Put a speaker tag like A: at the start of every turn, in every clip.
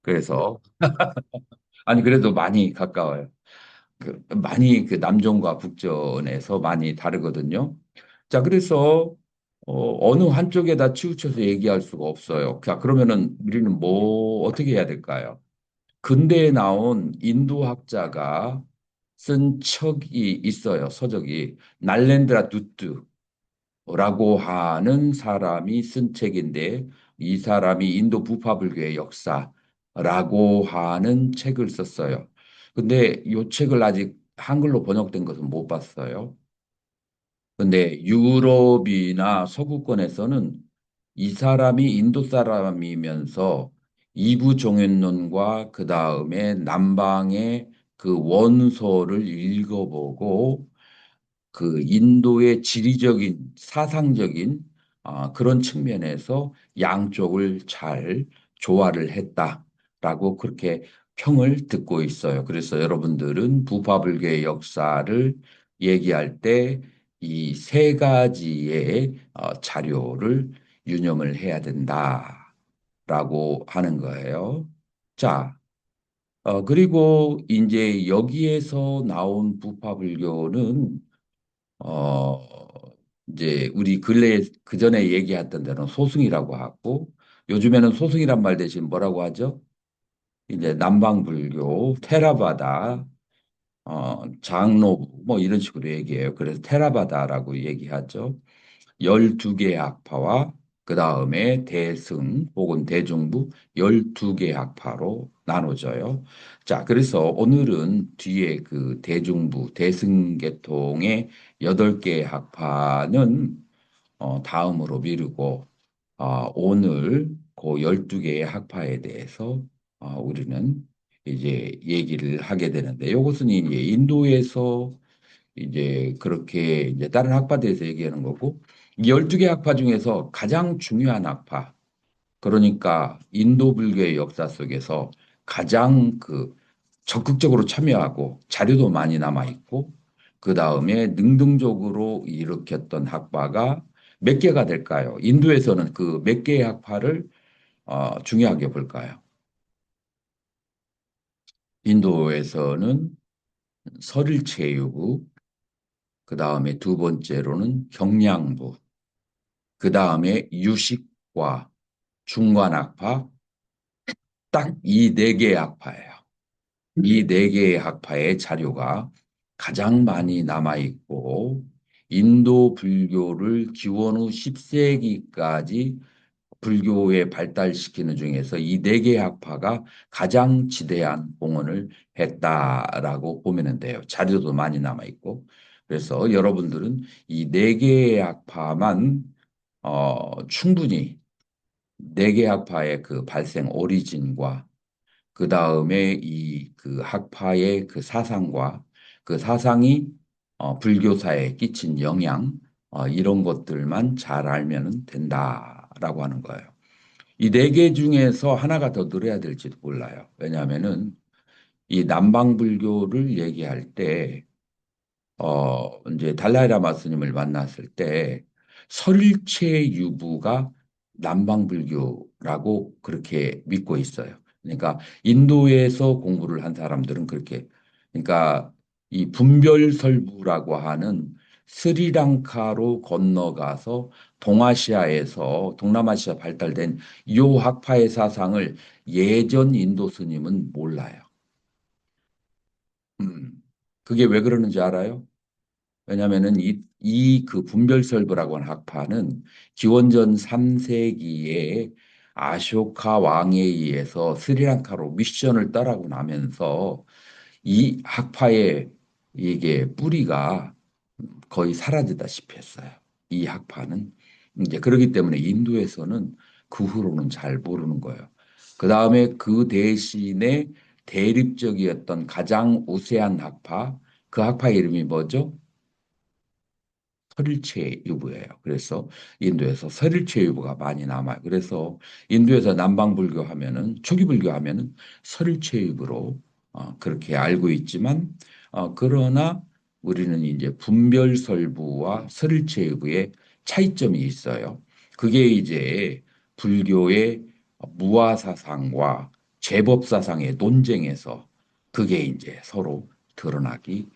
A: 그래서 아니 그래도 많이 가까워요. 많이 그 남존과 북존에서 많이 다르거든요. 자, 그래서 어느 한쪽에다 치우쳐서 얘기할 수가 없어요. 자, 그러면은 우리는 뭐 어떻게 해야 될까요? 근대에 나온 인도 학자가 쓴 책이 있어요. 서적이 날렌드라 두트라고 하는 사람이 쓴 책인데 이 사람이 인도 부파불교의 역사라고 하는 책을 썼어요. 근데 이 책을 아직 한글로 번역된 것은 못 봤어요. 근데 유럽이나 서구권에서는 이 사람이 인도 사람이면서 이부 종횡론과 그 다음에 남방의 그 원서를 읽어보고 그 인도의 지리적인 사상적인 그런 측면에서 양쪽을 잘 조화를 했다라고 그렇게 평을 듣고 있어요. 그래서 여러분들은 부파불교의 역사를 얘기할 때 이 세 가지의 자료를 유념을 해야 된다라고 하는 거예요. 자, 그리고 이제 여기에서 나온 부파불교는 어, 이제 우리 근래에 그 전에 얘기했던 대로 소승이라고 하고 요즘에는 소승이란 말 대신 뭐라고 하죠? 이제 남방불교, 테라바다, 장로부 뭐 이런 식으로 얘기해요. 그래서 테라바다라고 얘기하죠. 12개의 학파와 그 다음에 대승 혹은 대중부 12개의 학파로 나눠져요. 자, 그래서 오늘은 뒤에 그 대중부, 대승 계통의 8개의 학파는 다음으로 미루고 오늘 그 12개의 학파에 대해서 우리는 이제 얘기를 하게 되는데 이것은 이제 인도에서 이제 그렇게 이제 다른 학파들에서 얘기하는 거고 이 12개 학파 중에서 가장 중요한 학파 그러니까 인도 불교의 역사 속에서 가장 그 적극적으로 참여하고 자료도 많이 남아 있고 그 다음에 능동적으로 일으켰던 학파가 몇 개가 될까요? 인도에서는 그 몇 개의 학파를 중요하게 볼까요? 인도에서는 설일체유부, 그 다음에 두 번째로는 경량부, 그 다음에 유식과 중관학파, 딱 이 네 개의 학파예요. 이 네 개의 학파의 자료가 가장 많이 남아 있고, 인도 불교를 기원후 10세기까지 불교에 발달시키는 중에서 이 네 개의 학파가 가장 지대한 공헌을 했다라고 보면 돼요. 자료도 많이 남아 있고. 그래서 여러분들은 이 네 개의 학파만 충분히 네 개 학파의 그 발생 오리진과 그 다음에 이 그 학파의 그 사상과 그 사상이 불교사에 끼친 영향 이런 것들만 잘 알면 된다라고 하는 거예요. 이 네 개 중에서 하나가 더 늘어야 될지도 몰라요. 왜냐하면은 이 남방불교를 얘기할 때 이제 달라이라마 스님을 만났을 때 설일체 유부가 남방불교라고 그렇게 믿고 있어요. 그러니까 인도에서 공부를 한 사람들은 그렇게 그러니까 이 분별설부라고 하는 스리랑카로 건너가서 동아시아에서 동남아시아 발달된 이 학파의 사상을 예전 인도 스님은 몰라요. 음. 그게 왜 그러는지 알아요? 왜냐하면은 이 그 분별설부라고 하는 학파는 기원전 3세기에 아쇼카 왕에 의해서 스리랑카로 미션을 떠나고 나면서 이 학파의 이게 뿌리가 거의 사라지다시피 했어요. 이 학파는 이제 그렇기 때문에 인도에서는 그 후로는 잘 모르는 거예요. 그 다음에 그 대신에 대립적이었던 가장 우세한 학파, 그 학파 이름이 뭐죠? 설일체 유부예요. 그래서 인도에서 설일체 유부가 많이 남아요. 그래서 인도에서 남방불교 하면은 초기불교 하면은 설일체 유부로 그렇게 알고 있지만 그러나 우리는 이제 분별설부와 설일체 유부의 차이점이 있어요. 그게 이제 불교의 무아사상과 제법사상의 논쟁에서 그게 이제 서로 드러나기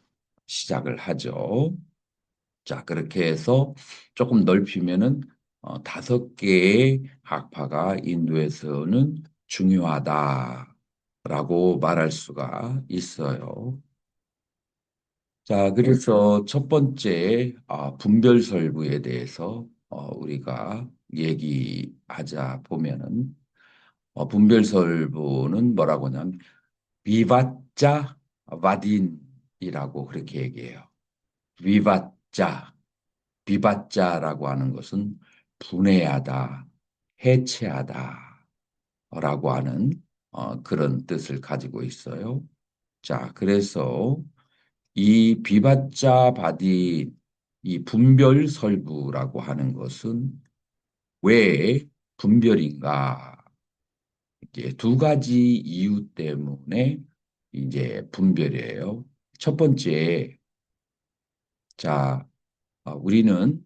A: 시작을 하죠. 자, 그렇게 해서 조금 넓히면은 다섯 개의 학파가 인도에서는 중요하다라고 말할 수가 있어요. 자, 그래서 첫 번째 분별설부에 대해서 우리가 얘기하자 보면은 분별설부는 뭐라고 하냐면 비바자 바딘이라고 그렇게 얘기해요. 비바자 비바자라고 하는 것은 분해하다, 해체하다라고 하는 그런 뜻을 가지고 있어요. 자, 그래서 이 비바자 바디 이 분별설부라고 하는 것은 왜 분별인가? 이게 두 가지 이유 때문에 이제 분별이에요. 첫 번째, 자, 우리는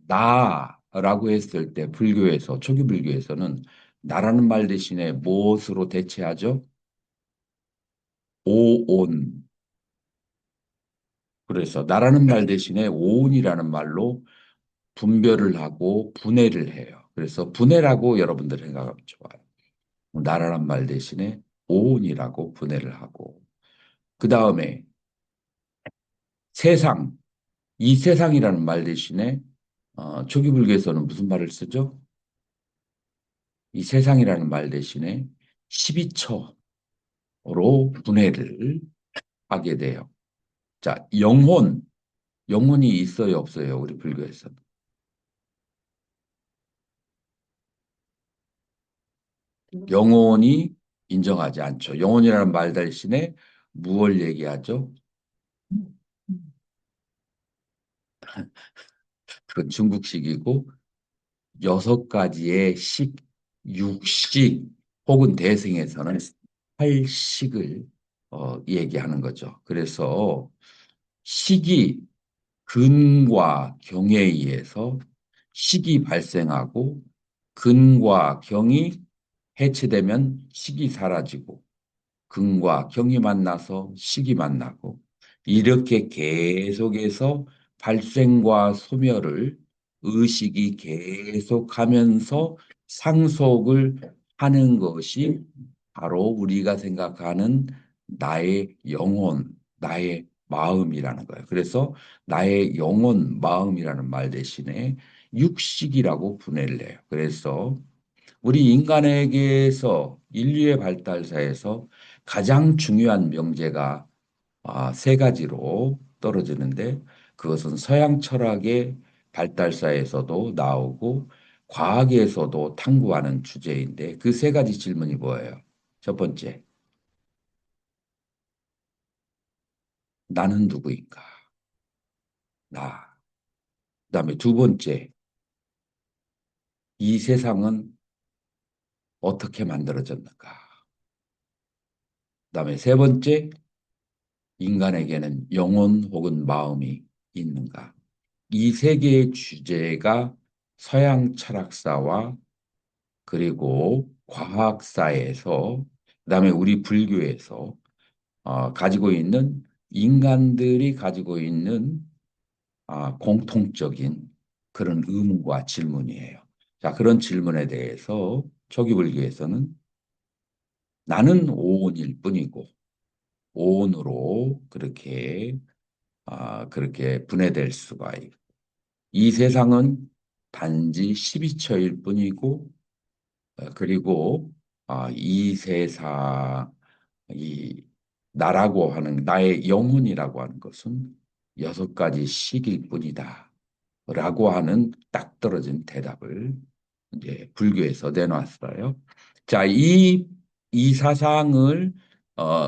A: 나라고 했을 때 불교에서 초기 불교에서는 나라는 말 대신에 무엇으로 대체하죠? 오온. 그래서 나라는 말 대신에 오온이라는 말로 분별을 하고 분해를 해요. 그래서 분해라고 여러분들 생각하면 좋아요. 나라는 말 대신에 오온이라고 분해를 하고 그 다음에 세상, 이 세상이라는 말 대신에 초기 불교에서는 무슨 말을 쓰죠? 이 세상이라는 말 대신에 12처 로 분해를 하게 돼요. 자, 영혼이 있어요, 없어요? 우리 불교에서. 영혼이 인정하지 않죠. 영혼이라는 말 대신에 무엇을 얘기하죠? 그건 중국식이고 여섯 가지의 식, 육식 혹은 대승에서는 팔식을 얘기하는 거죠. 그래서 식이 근과 경에 의해서 식이 발생하고 근과 경이 해체되면 식이 사라지고 근과 경이 만나서 식이 만나고 이렇게 계속해서 발생과 소멸을 의식이 계속하면서 상속을 하는 것이 바로 우리가 생각하는 나의 영혼, 나의 마음이라는 거예요. 그래서 나의 영혼, 마음이라는 말 대신에 육식이라고 분해를 해요. 그래서 우리 인간에게서 인류의 발달사에서 가장 중요한 명제가 세 가지로 떨어지는데 그것은 서양 철학의 발달사에서도 나오고 과학에서도 탐구하는 주제인데 그 세 가지 질문이 뭐예요? 첫 번째, 나는 누구인가? 나. 그다음에 두 번째, 이 세상은 어떻게 만들어졌는가? 그다음에 세 번째, 인간에게는 영혼 혹은 마음이 있는가? 이 세 개의 주제가 서양 철학사와 그리고 과학사에서 그다음에 우리 불교에서 가지고 있는 인간들이 가지고 있는 공통적인 그런 의문과 질문이에요. 자, 그런 질문에 대해서 초기 불교에서는 나는 오온일 뿐이고 오온으로 그렇게 분해될 수가 있고 이 세상은 단지 12처일 뿐이고 그리고 이 세상 이 나라고 하는 나의 영혼이라고 하는 것은 여섯 가지 식일 뿐이다. 라고 하는 딱 떨어진 대답을 이제 불교에서 내놨어요. 자, 이 사상을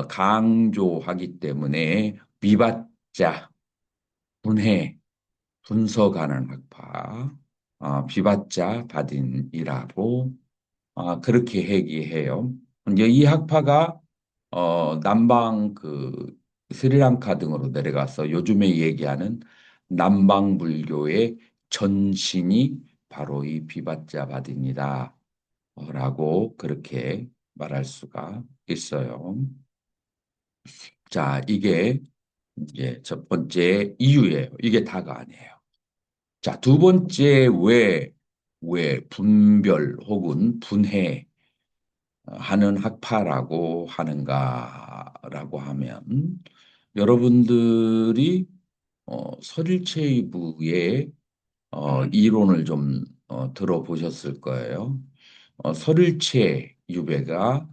A: 강조하기 때문에 비받자, 분해, 분석하는 학파, 비받자 바딘이라고 그렇게 얘기해요. 이제 이 학파가 남방 스리랑카 등으로 내려가서 요즘에 얘기하는 남방 불교의 전신이 바로 이 비받자 바딘이다. 라고 그렇게 말할 수가 있어요. 자, 이게 이제 첫 번째 이유예요. 이게 다가 아니에요. 자, 두 번째 왜 분별 혹은 분해 하는 학파라고 하는가라고 하면 여러분들이 서릴체이브의 이론을 좀 들어보셨을 거예요. 서릴체 유배가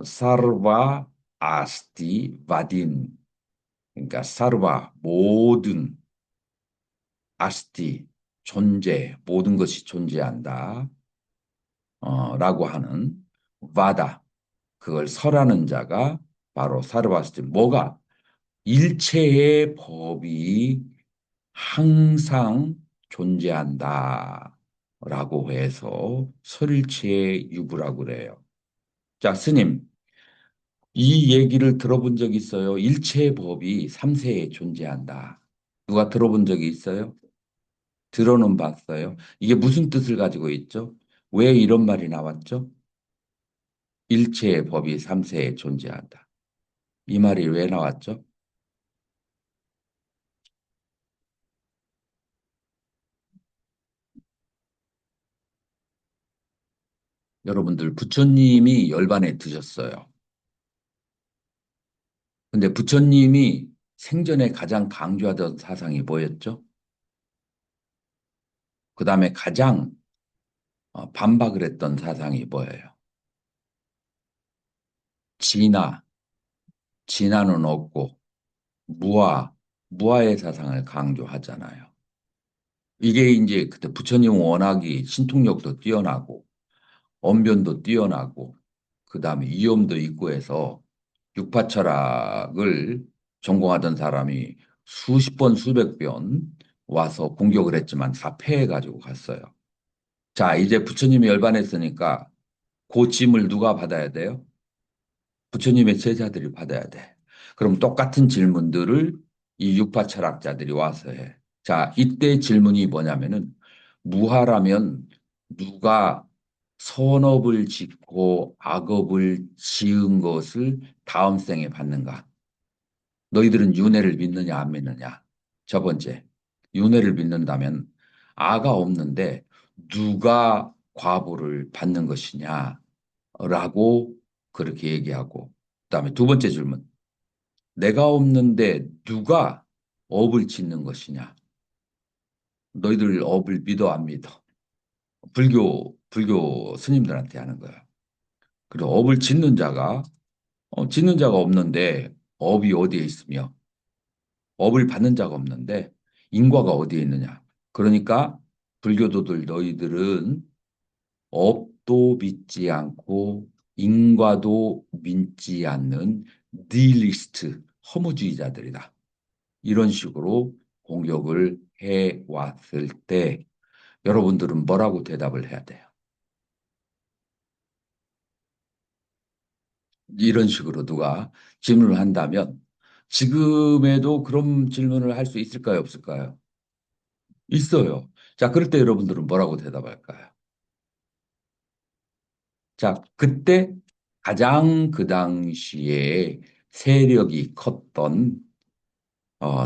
A: 사르바 아스티 바딘 그러니까 사르바 모든 아스티 존재 모든 것이 존재한다 라고 하는 바다 그걸 설하는 자가 바로 사르바스티 뭐가 일체의 법이 항상 존재한다라고 해서 설일체의 유부라고 그래요. 자, 스님, 이 얘기를 들어본 적 있어요? 일체의 법이 삼세에 존재한다. 누가 들어본 적이 있어요? 들어는 봤어요. 이게 무슨 뜻을 가지고 있죠? 왜 이런 말이 나왔죠? 일체의 법이 삼세에 존재한다. 이 말이 왜 나왔죠? 여러분들 부처님이 열반에 드셨어요. 근데 부처님이 생전에 가장 강조하던 사상이 뭐였죠? 그 다음에 가장 반박을 했던 사상이 뭐예요? 진화, 진화는 없고 무아, 무아의 사상을 강조하잖아요. 이게 이제 그때 부처님 워낙이 신통력도 뛰어나고 언변도 뛰어나고 그 다음에 위엄도 있고 해서 육파 철학을 전공하던 사람이 수십 번, 수백 번 와서 공격을 했지만 다 패해가지고 갔어요. 자, 이제 부처님이 열반했으니까 그 짐을 누가 받아야 돼요? 부처님의 제자들이 받아야 돼. 그럼 똑같은 질문들을 이 육파 철학자들이 와서 해. 자, 이때 질문이 뭐냐면은 무하라면 누가 선업을 짓고 악업을 지은 것을 다음 생에 받는가? 너희들은 윤회를 믿느냐 안 믿느냐? 첫 번째, 윤회를 믿는다면 아가 없는데 누가 과보를 받는 것이냐? 라고 그렇게 얘기하고 그다음에 두 번째 질문. 내가 없는데 누가 업을 짓는 것이냐? 너희들 업을 믿어 안 믿어? 불교 스님들한테 하는 거야. 그리고 업을 짓는 자가 없는데 업이 어디에 있으며 업을 받는 자가 없는데 인과가 어디에 있느냐? 그러니까 불교도들 너희들은 업도 믿지 않고 인과도 믿지 않는 니힐리스트 허무주의자들이다. 이런 식으로 공격을 해 왔을 때 여러분들은 뭐라고 대답을 해야 돼요? 이런 식으로 누가 질문을 한다면 지금에도 그런 질문을 할 수 있을까요, 없을까요? 있어요. 자, 그럴 때 여러분들은 뭐라고 대답할까요? 자, 그때 가장 그 당시에 세력이 컸던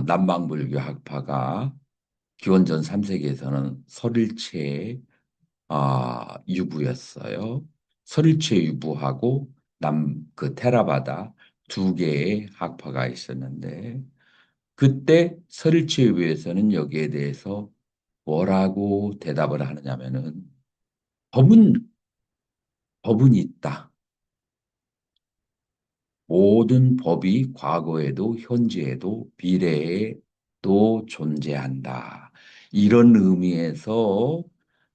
A: 남방불교 학파가 기원전 3세기에서는 설일체 유부였어요. 설일체 유부하고 그 테라바다 두 개의 학파가 있었는데 그때 설일체 유부에서는 여기에 대해서 뭐라고 대답을 하느냐면은 법은 법은 있다. 모든 법이 과거에도 현재에도 미래에도 존재한다. 이런 의미에서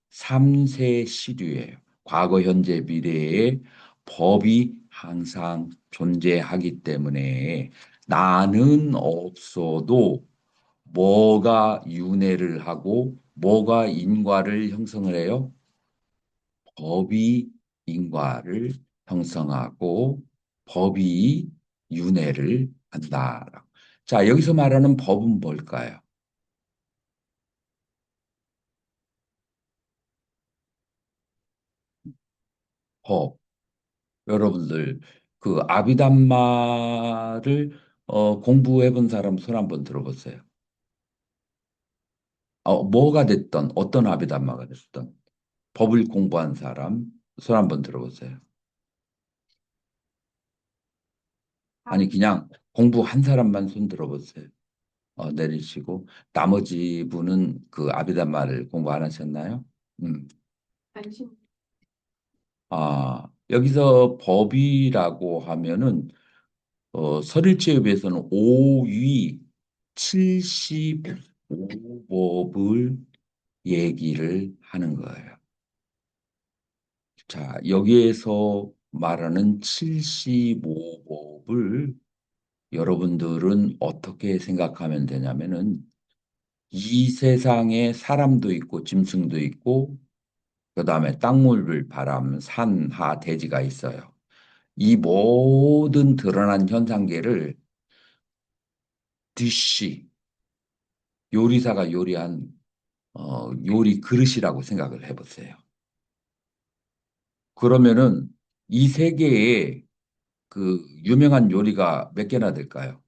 A: 삼세 시류예요. 과거, 현재, 미래에 법이 항상 존재하기 때문에 나는 없어도 뭐가 윤회를 하고 뭐가 인과를 형성을 해요? 법이 인과를 형성하고 법이 윤회를 한다. 자, 여기서 말하는 법은 뭘까요? 법. 여러분들 그 아비담마를 공부해 본 사람 손 한번 들어보세요. 뭐가 됐던 어떤 아비담마가 됐던 법을 공부한 사람 손 한번 들어보세요. 아니 그냥 공부한 사람만 손 들어보세요. 내리시고 나머지 분은 그 아비담마를 공부 안 하셨나요? 음. 여기서 법이라고 하면은 서ril체육에서는 5위 75법을 얘기를 하는 거예요. 자, 여기에서 말하는 75법을 여러분들은 어떻게 생각하면 되냐면은 이 세상에 사람도 있고 짐승도 있고 그다음에 땅물 바람 산 하 대지가 있어요. 이 모든 드러난 현상계를 디시 요리사가 요리한 요리 그릇이라고 생각을 해보세요. 그러면은 이 세계에 그 유명한 요리가 몇 개나 될까요?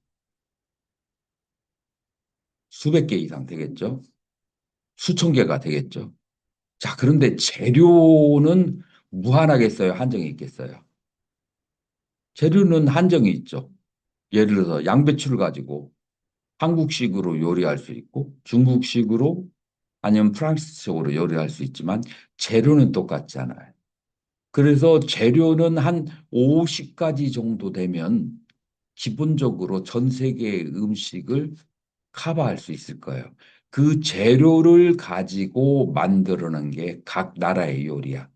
A: 수백 개 이상 되겠죠? 수천 개가 되겠죠? 자, 그런데 재료는 무한하겠어요? 한정이 있겠어요? 재료는 한정이 있죠. 예를 들어서 양배추를 가지고 한국식으로 요리할 수 있고 중국식으로 아니면 프랑스식으로 요리할 수 있지만 재료는 똑같지 않아요. 그래서 재료는 한 50가지 정도 되면 기본적으로 전 세계의 음식을 커버할 수 있을 거예요. 그 재료를 가지고 만들어낸 게 각 나라의 요리야.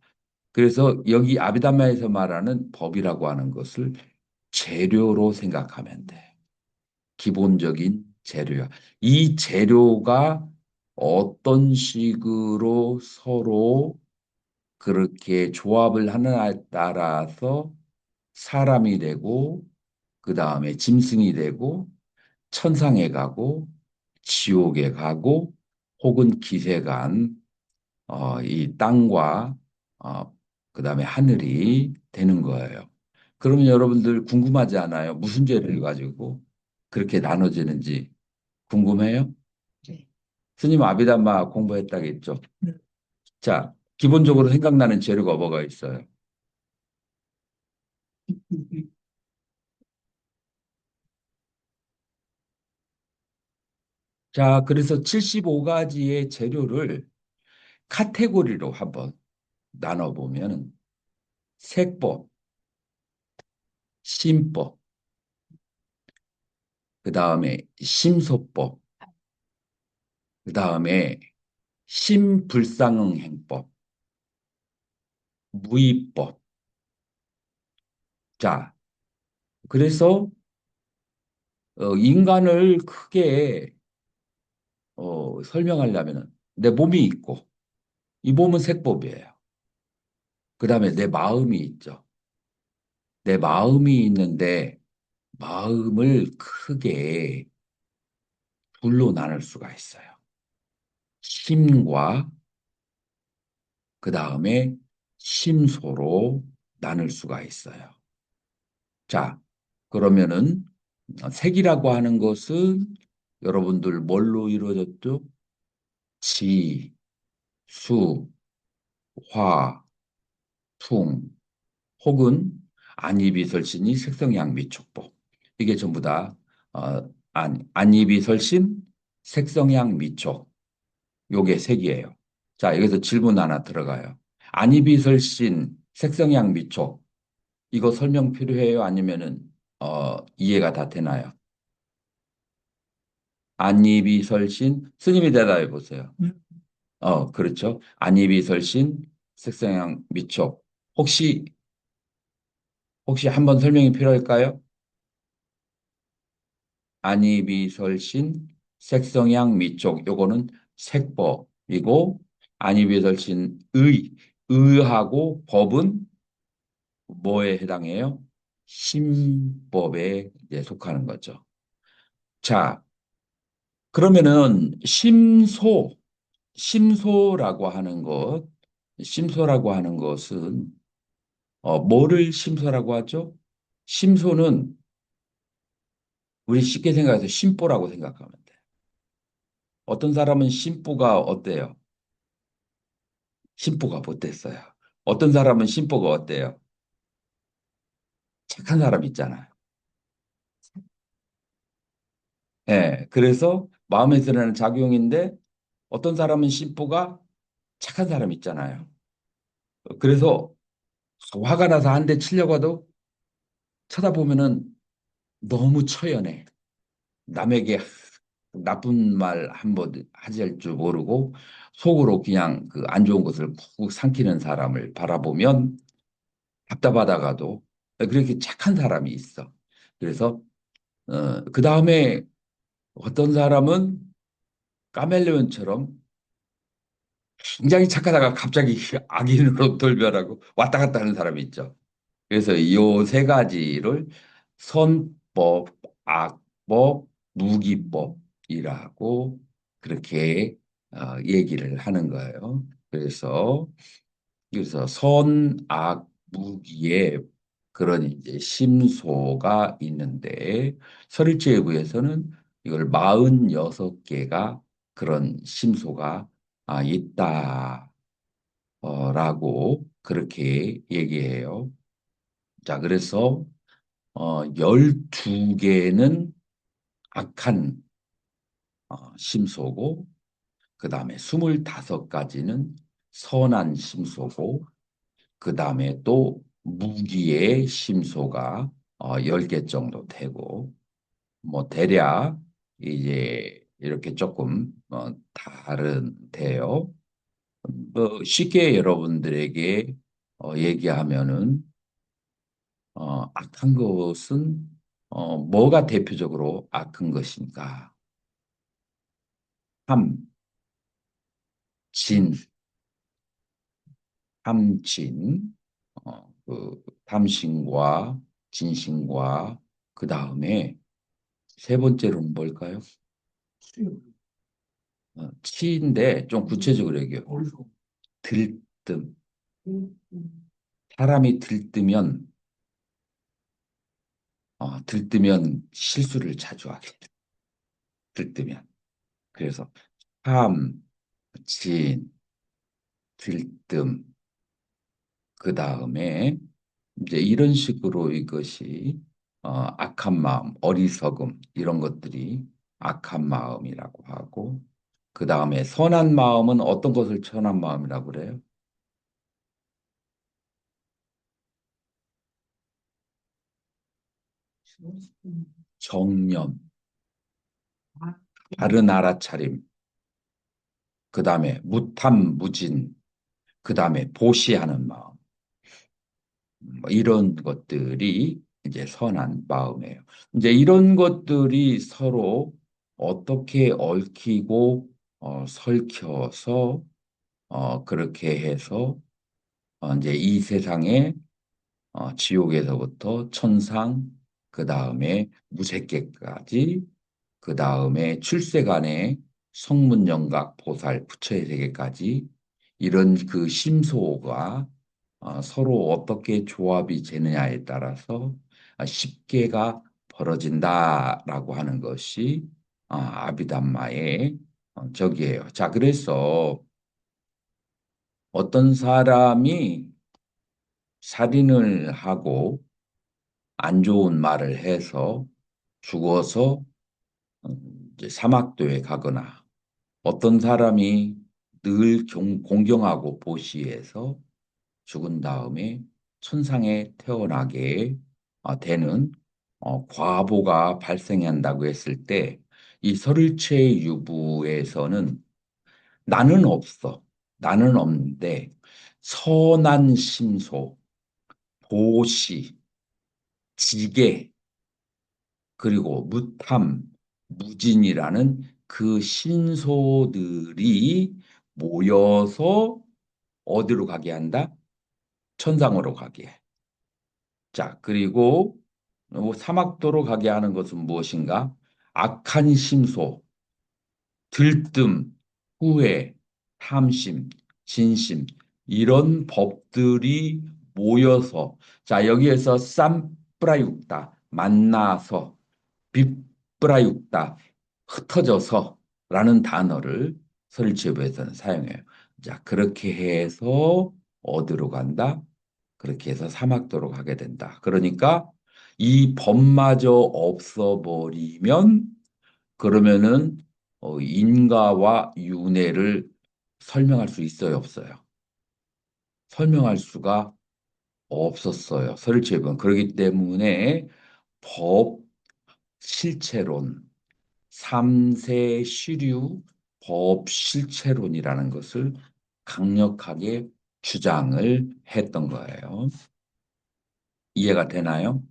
A: 그래서 여기 아비다마에서 말하는 법이라고 하는 것을 재료로 생각하면 돼. 기본적인 재료야. 이 재료가 어떤 식으로 서로 그렇게 조합을 하느냐에 따라서 사람이 되고, 그 다음에 짐승이 되고, 천상에 가고, 지옥에 가고, 혹은 기세간, 이 땅과, 그 다음에 하늘이 되는 거예요. 그러면 여러분들 궁금하지 않아요? 무슨 죄를 가지고 그렇게 나눠지는지 궁금해요? 네. 스님 아비담마 공부했다겠죠? 네. 자, 기본적으로 생각나는 재료가 뭐가 있어요? 자, 그래서 75가지의 재료를 카테고리로 한번 나눠보면 색법, 심법, 그 다음에 심소법, 그 다음에 심불상응행법, 무의법. 자, 그래서 인간을 크게 설명하려면 내 몸이 있고 이 몸은 색법이에요. 그 다음에 내 마음이 있죠. 내 마음이 있는데 마음을 크게 둘로 나눌 수가 있어요. 심과 그 다음에 심소로 나눌 수가 있어요. 자, 그러면은 색이라고 하는 것은 여러분들 뭘로 이루어졌죠? 지, 수, 화, 풍, 혹은 안이비설신이 색성향미촉법. 이게 전부 다 안이비설신, 색성향미촉. 요게 색이에요. 자, 여기서 질문 하나 들어가요. 안이비설신, 색성향미촉. 이거 설명 필요해요? 아니면은 이해가 다 되나요? 안이비설신, 스님이 대답해 보세요. 그렇죠. 안이비설신, 색성향미촉. 혹시 한번 설명이 필요할까요? 안이비설신, 색성향 미촉, 요거는 색법이고, 안이비설신 의하고 법은 뭐에 해당해요? 심법에 이제 속하는 거죠. 자, 그러면은 심소라고 하는 것, 심소라고 하는 것은 뭐를 심소라고 하죠? 심소는 우리 쉽게 생각해서 심보라고 생각하면 돼. 어떤 사람은 심보가 어때요? 심보가 못됐어요. 어떤 사람은 심보가 어때요? 착한 사람 있잖아요. 예, 그래서 마음에 드는 작용인데 어떤 사람은 심보가 착한 사람 있잖아요. 그래서 화가 나서 한 대 치려고 해도 쳐다보면은 너무 처연해. 남에게 나쁜 말 한 번 하지 줄 모르고 속으로 그냥 그 안 좋은 것을 푹 삼키는 사람을 바라보면 답답하다가도 그렇게 착한 사람이 있어. 그래서 그 다음에 어떤 사람은 카멜레온처럼 굉장히 착하다가 갑자기 악인으로 돌변하고 왔다 갔다 하는 사람이 있죠. 그래서 이 세 가지를 선법, 악법, 무기법이라고 그렇게 얘기를 하는 거예요. 그래서 선, 악, 무기에 그런 이제 심소가 있는데 설일제부에서는 이걸 46개가 그런 심소가 있다라고 그렇게 얘기해요. 자, 그래서 12개는 악한 심소고 그다음에 25가지는 선한 심소고 그다음에 또 무기의 심소가 10개 정도 되고 뭐 대략 이제 이렇게 조금 다른데요. 뭐 쉽게 여러분들에게 얘기하면은 악한 것은 뭐가 대표적으로 악한 것인가? 함, 진, 함진, 그 탐심과 진심과 그 다음에 세 번째로는 뭘까요? 치인데 좀 구체적으로 얘기해요. 들뜸. 사람이 들뜨면 실수를 자주 하게 돼. 들뜨면. 그래서 함, 진, 들뜸, 그 다음에 이제 이런 식으로 이것이 악한 마음, 어리석음 이런 것들이 악한 마음이라고 하고 그 다음에 선한 마음은 어떤 것을 선한 마음이라고 그래요? 정념, 바른 알아차림, 그 다음에 무탐, 무진, 그 다음에 보시하는 마음, 뭐 이런 것들이 이제 선한 마음이에요. 이제 이런 것들이 서로 어떻게 얽히고 설켜서 그렇게 해서 이제 이 세상에 지옥에서부터 천상, 그 다음에 무색계까지, 그 다음에 출세간의 성문영각 보살 부처의 세계까지 이런 그 심소가 서로 어떻게 조합이 되느냐에 따라서 십계가 벌어진다라고 하는 것이 아비담마의 적이에요. 자, 그래서 어떤 사람이 살인을 하고 안 좋은 말을 해서 죽어서 이제 사막도에 가거나 어떤 사람이 늘 공경하고 보시해서 죽은 다음에 천상에 태어나게 되는 과보가 발생한다고 했을 때 이 설일체 유부에서는 나는 없어. 나는 없는데 선한 심소, 보시, 지계 그리고 무탐, 무진이라는 그 신소들이 모여서 어디로 가게 한다? 천상으로 가게 해. 자, 그리고 사막도로 가게 하는 것은 무엇인가? 악한 심소, 들뜸, 후회, 탐심, 진심 이런 법들이 모여서. 자, 여기에서 쌈프라육다, 만나서, 빗프라육다, 흩어져서 라는 단어를 설치부에서는 사용해요. 자, 그렇게 해서 어디로 간다? 그렇게 해서 사막도로 가게 된다. 그러니까 이 법마저 없어버리면 그러면은 인과와 윤회를 설명할 수 있어요, 없어요? 설명할 수가 없었어요. 설치입은. 그렇기 때문에 법 실체론, 삼세 시류 법 실체론이라는 것을 강력하게 주장을 했던 거예요. 이해가 되나요?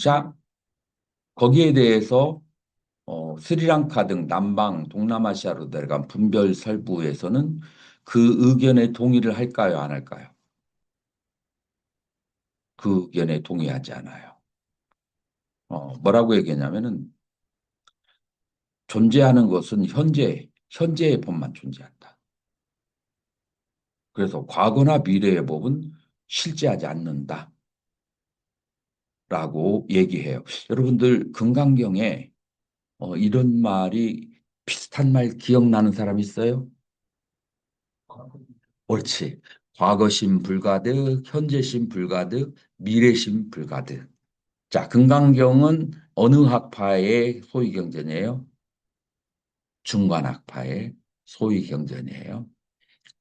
A: 자, 거기에 대해서 스리랑카 등 남방 동남아시아로 내려간 분별 설부에서는 그 의견에 동의를 할까요, 안 할까요? 그 의견에 동의하지 않아요. 뭐라고 얘기했냐면은 존재하는 것은 현재의 법만 존재한다. 그래서 과거나 미래의 법은 실제하지 않는다라고 얘기해요. 여러분들 금강경에 이런 말이 비슷한 말 기억나는 사람 있어요? 옳지. 과거심 불가득, 현재심 불가득, 미래심 불가득. 자, 금강경은 어느 학파의 소위 경전이에요? 중관학파의 소위 경전이에요.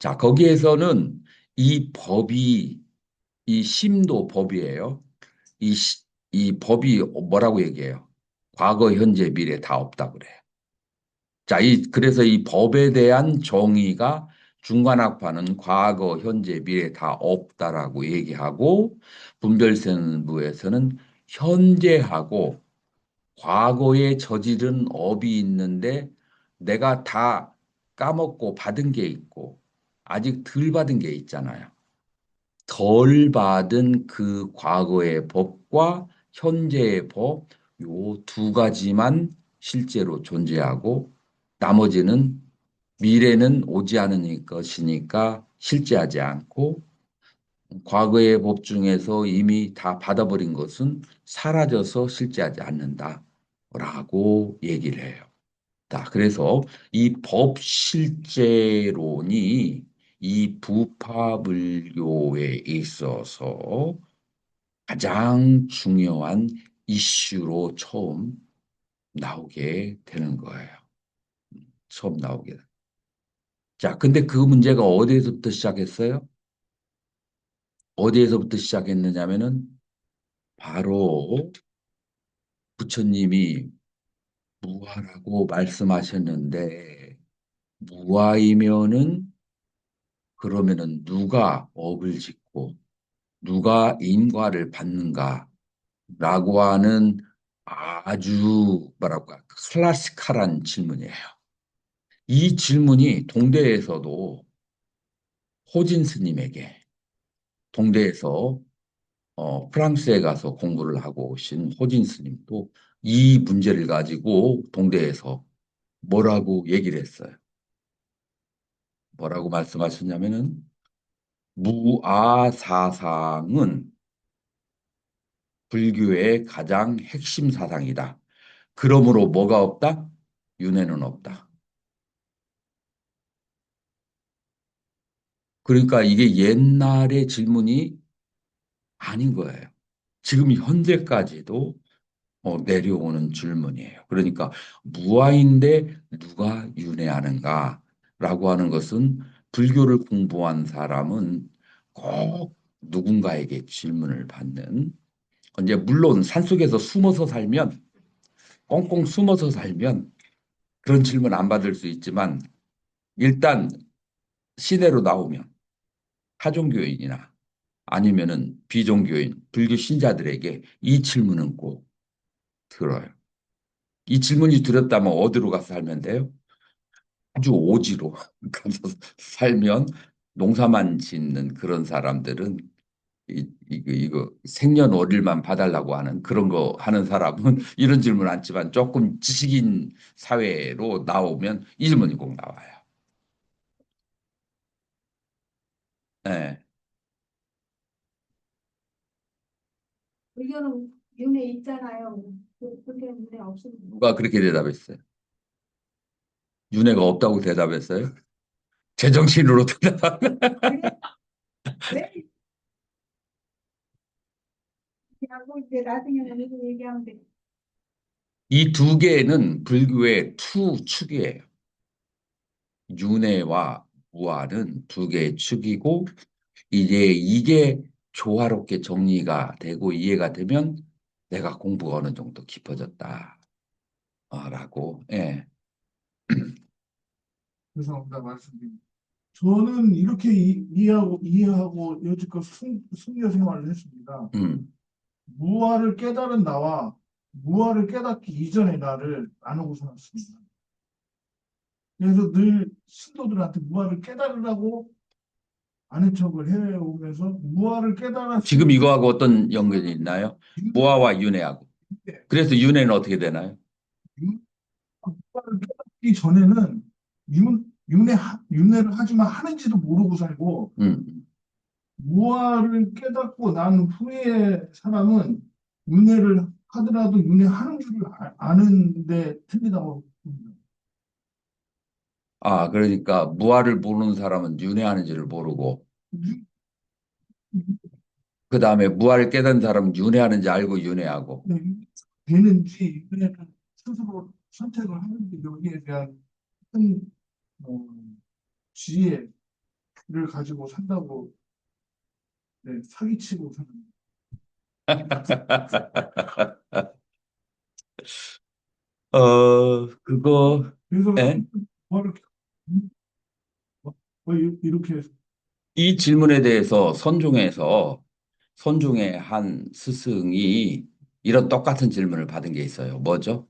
A: 자, 거기에서는 이 법이, 이 심도 법이에요. 이, 이 법이 뭐라고 얘기해요? 과거, 현재, 미래 다 없다 그래요. 자, 그래서 이 법에 대한 정의가 중간학파는 과거, 현재, 미래 다 없다라고 얘기하고 분별선부에서는 현재하고 과거에 저지른 업이 있는데 내가 다 까먹고 받은 게 있고 아직 덜 받은 게 있잖아요. 덜 받은 그 과거의 법과 현재의 법, 요 두 가지만 실제로 존재하고 나머지는 미래는 오지 않은 것이니까 실제하지 않고 과거의 법 중에서 이미 다 받아버린 것은 사라져서 실제하지 않는다라고 얘기를 해요. 자, 그래서 이 법실제론이 이 부파불교에 있어서 가장 중요한 이슈로 처음 나오게 되는 거예요. 처음 나오게. 자, 근데 그 문제가 어디에서부터 시작했어요? 어디에서부터 시작했느냐면은 바로 부처님이 무아라고 말씀하셨는데 무아이면은 그러면은 누가 업을 짓고 누가 인과를 받는가라고 하는 아주 뭐랄까 클래시컬한 질문이에요. 이 질문이 동대에서도 호진 스님에게 동대에서 프랑스에 가서 공부를 하고 오신 호진 스님도 이 문제를 가지고 동대에서 뭐라고 얘기를 했어요. 뭐라고 말씀하셨냐면은 무아사상은 불교의 가장 핵심 사상이다. 그러므로 뭐가 없다? 윤회는 없다. 그러니까 이게 옛날의 질문이 아닌 거예요. 지금 현재까지도 내려오는 질문이에요. 그러니까 무아인데 누가 윤회하는가라고 하는 것은 불교를 공부한 사람은 꼭 누군가에게 질문을 받는 이제 물론 산속에서 숨어서 살면 꽁꽁 숨어서 살면 그런 질문 안 받을 수 있지만 일단 시내로 나오면 타종교인이나 아니면은 비종교인, 불교 신자들에게 이 질문은 꼭 들어요. 이 질문이 들었다면 어디로 가서 살면 돼요? 아주 오지로 가서 살면 농사만 짓는 그런 사람들은 이거 생년월일만 봐달라고 하는 그런 거 하는 사람은 이런 질문 않지만 조금 지식인 사회로 나오면 이 질문이 꼭 나와요. 네.
B: 의견은 윤회 있잖아요. 그렇게는 윤회 없습니다.
A: 누가 그렇게 대답했어요? 윤회가 없다고 대답했어요? 제정신으로 대답.
B: 그래, 왜 얘기하고 이제 나중에는 이거 얘기하면 돼.
A: 이 두 개는 불교의 투 축이에요. 윤회와 무아는 두 개의 축이고, 이제 이게 조화롭게 정리가 되고 이해가 되면 내가 공부가 어느 정도 깊어졌다. 라고, 예.
C: 죄송합니다. 말씀드립니다. 저는 이렇게 이해하고 여지껏 승려 생활을 했습니다.
A: 음,
C: 무아를 깨달은 나와 무아를 깨닫기 이전의 나를 나누고 살았습니다. 그래서 늘 신도들한테 무아를 깨달으라고 아는 척을 해오면서 무아를 깨달았을
A: 지금 이거하고 어떤 연관이 있나요? 무아와 윤회하고.
C: 때
A: 그래서 윤회는 어떻게 되나요?
C: 무아를 깨닫기 전에는 윤회를 하지만 하는지도 모르고 살고
A: 음.
C: 무아를 깨닫고 난 후에 사람은 윤회를 하더라도 윤회하는 줄을 아는데 틀리다고 봅니다.
A: 아, 그러니까 무아를 모르는 사람은 윤회하는지를 모르고,
C: 유-
A: 그 다음에 무아를 깨달은 사람은 윤회하는지 알고 윤회하고.
C: 네, 되는지 윤회를 스스로 선택을 하는지 여기에 대한 큰 어, 지혜를 가지고 산다고 네, 사기치고 사는.
A: 그거,
C: 그래서
A: 예?
C: 무아를 이렇게 해서
A: 이 질문에 대해서 선중의 한 스승이 이런 똑같은 질문을 받은 게 있어요. 뭐죠?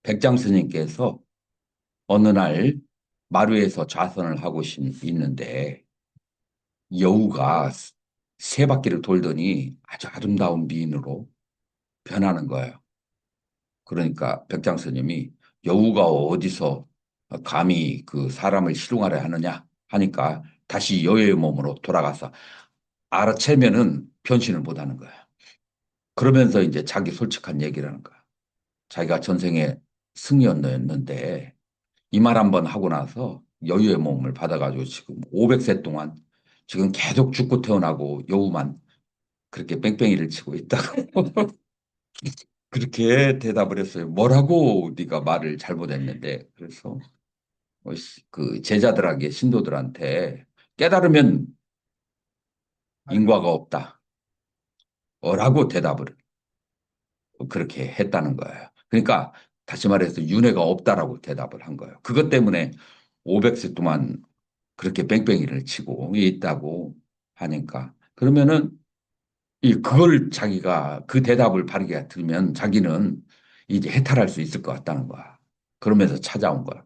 A: 백장 스님께서 어느 날 마루에서 좌선을 하고 있는데 여우가 세 바퀴를 돌더니 아주 아름다운 미인으로 변하는 거예요. 그러니까 백장 스님이 여우가 어디서 감히 그 사람을 실용하려 하느냐 하니까 다시 여우의 몸으로 돌아가서 알아채면은 변신을 못 하는 거야. 그러면서 이제 자기 솔직한 얘기를 하는 거야. 자기가 전생에 승려였는데 이 말 한 번 하고 나서 여우의 몸을 받아가지고 지금 500세 동안 지금 계속 죽고 태어나고 여우만 그렇게 뺑뺑이를 치고 있다고 그렇게 대답을 했어요. 뭐라고 네가 말을 잘못했는데 그래서 그 제자들에게 신도들한테 깨달으면 인과가 없다. 라고 대답을 그렇게 했다는 거예요. 그러니까 다시 말해서 윤회가 없다라고 대답을 한 거예요. 그것 때문에 500세 동안 그렇게 뺑뺑이를 치고 있다고 하니까 그러면은 그걸 자기가 그 대답을 바르게 들으면 자기는 이제 해탈할 수 있을 것 같다는 거야. 그러면서 찾아온 거야.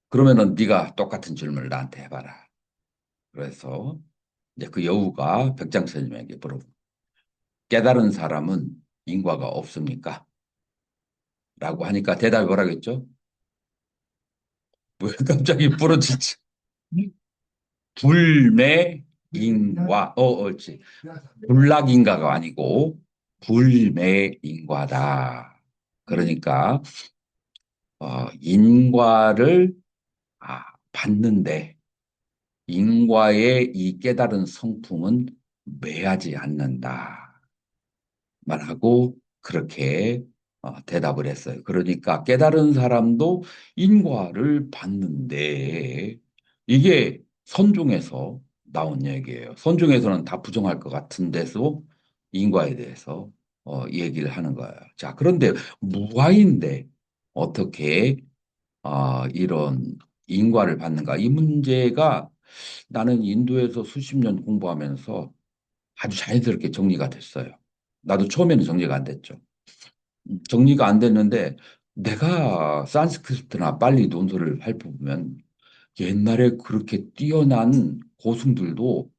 A: 그러면은 네가 똑같은 질문을 나한테 해봐라. 그래서 이제 그 여우가 백장스님에게 물어 깨달은 사람은 인과가 없습니까? 라고 하니까 대답이 뭐라겠죠? 왜 갑자기 부러지지? 불매인과, 옳지. 불락인가가 아니고 불매인과다. 그러니까 인과를 받는데 인과의 이 깨달은 성품은 매하지 않는다. 말하고 그렇게 대답을 했어요. 그러니까 깨달은 사람도 인과를 받는데 이게 선종에서 나온 얘기예요. 선종에서는 다 부정할 것 같은 데서 인과에 대해서 얘기를 하는 거예요. 자, 그런데 무아인데 어떻게 이런 인과를 받는가? 이 문제가 나는 인도에서 수십 년 공부하면서 아주 자연스럽게 정리가 됐어요. 나도 처음에는 정리가 안 됐죠. 정리가 안 됐는데 내가 산스크리트나 빨리 논술을 살펴보면 옛날에 그렇게 뛰어난 고승들도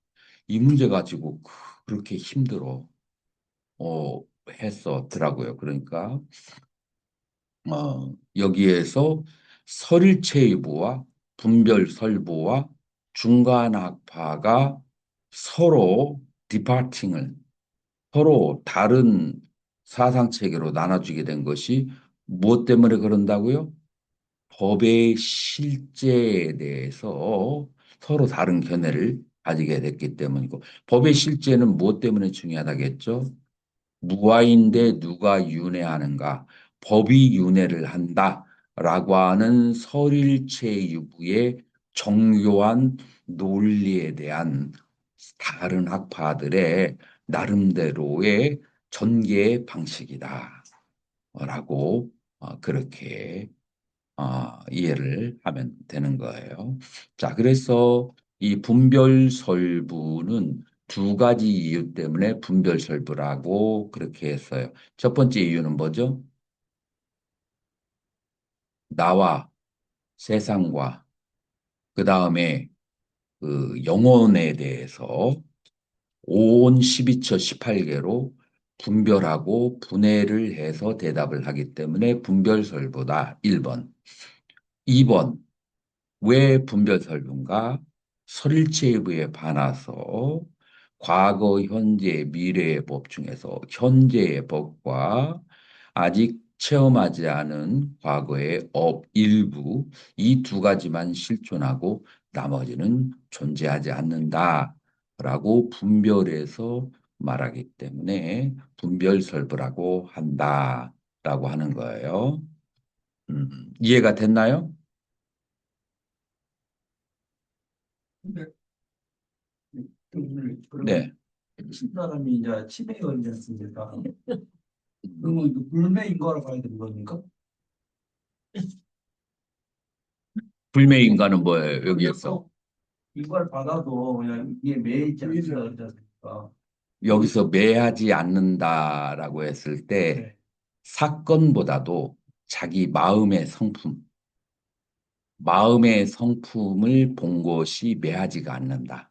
A: 이 문제 가지고 그렇게 힘들어 했었더라고요. 그러니까 여기에서 설일체의보와 분별설보와 중간 학파가 서로 디파팅을 서로 다른 사상 체계로 나눠지게 된 것이 무엇 때문에 그런다고요? 법의 실제에 대해서 서로 다른 견해를 가지게 됐기 때문이고, 법의 실제는 무엇 때문에 중요하다겠죠? 무아인데 누가 윤회하는가? 법이 윤회를 한다라고 하는 설일체 유부의 정교한 논리에 대한 다른 학파들의 나름대로의 전개 방식이다라고 그렇게 이해를 하면 되는 거예요. 자, 그래서 이 분별설부는 두 가지 이유 때문에 분별설부라고 그렇게 했어요. 첫 번째 이유는 뭐죠? 나와 세상과 그 다음에 그 영혼에 대해서 온 12처 18개로 분별하고 분해를 해서 대답을 하기 때문에 분별설보다 1번. 2번. 왜 분별설문가? 설일체부에 반해서 과거, 현재, 미래의 법 중에서 현재의 법과 아직 체험하지 않은 과거의 업 일부 이 두 가지만 실존하고 나머지는 존재하지 않는다라고 분별해서 말하기 때문에 분별설부라고 한다라고 하는 거예요. 이해가 됐나요?
D: 근데
A: 네.
D: 그러면 사람이 이제 치매에 걸리지 않습니까? 그러면 그 불매인과로 가야 되는 겁니까?
A: 불매인가는 뭐예요, 여기에서?
D: 이걸 받아도 그냥 이게 매이지 않는다 그러지 않습니까?
A: 여기서 매하지 않는다라고 했을 때
D: 네.
A: 사건보다도 자기 마음의 성품을 본 것이 매하지가 않는다.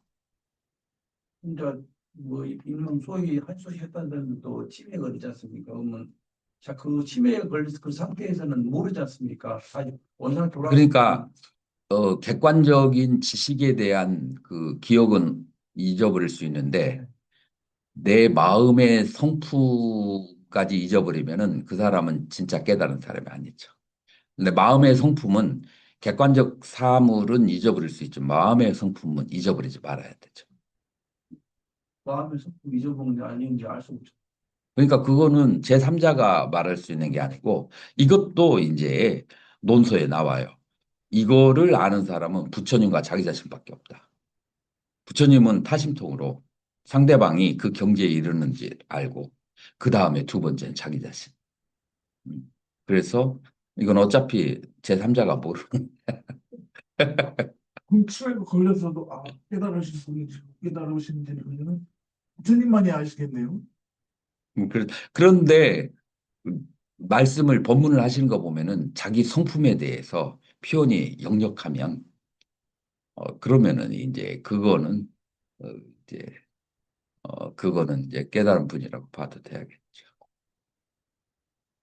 D: 그러니까 뭐 이놈 소위 한소식 했다는 사람도 치매에 걸리지 않습니까? 그러면 자, 그 치매에 걸린 그 상태에서는 모르지 않습니까? 아직 원상 돌아.
A: 그러니까 객관적인 지식에 대한 그 기억은 잊어버릴 수 있는데 내 마음의 성품까지 잊어버리면은 그 사람은 진짜 깨달은 사람이 아니죠. 근데 마음의 성품은 객관적 사물은 잊어버릴 수 있죠. 마음의 성품은 잊어버리지 말아야 되죠.
D: 마음의 성품 잊어먹는 게 아닌지 알 수 없죠.
A: 그러니까 그거는 제3자가 말할 수 있는 게 아니고 이것도 이제 논서에 나와요. 이거를 아는 사람은 부처님과 자기 자신밖에 없다. 부처님은 타심통으로 상대방이 그 경지에 이르는지 알고 그 다음에 두 번째는 자기 자신. 그래서 이건 어차피 제3자가 모르는.
C: 그럼 치매에 걸려서도 깨달으신 분인지 못 깨달으신지는 부처님만이 아시겠네요.
A: 그런데 말씀을 법문을 하시는 거 보면은 자기 성품에 대해서 표현이 역력하면 그러면은 이제 그거는 어, 이제 그거는 이제 깨달은 분이라고 봐도 돼야겠죠.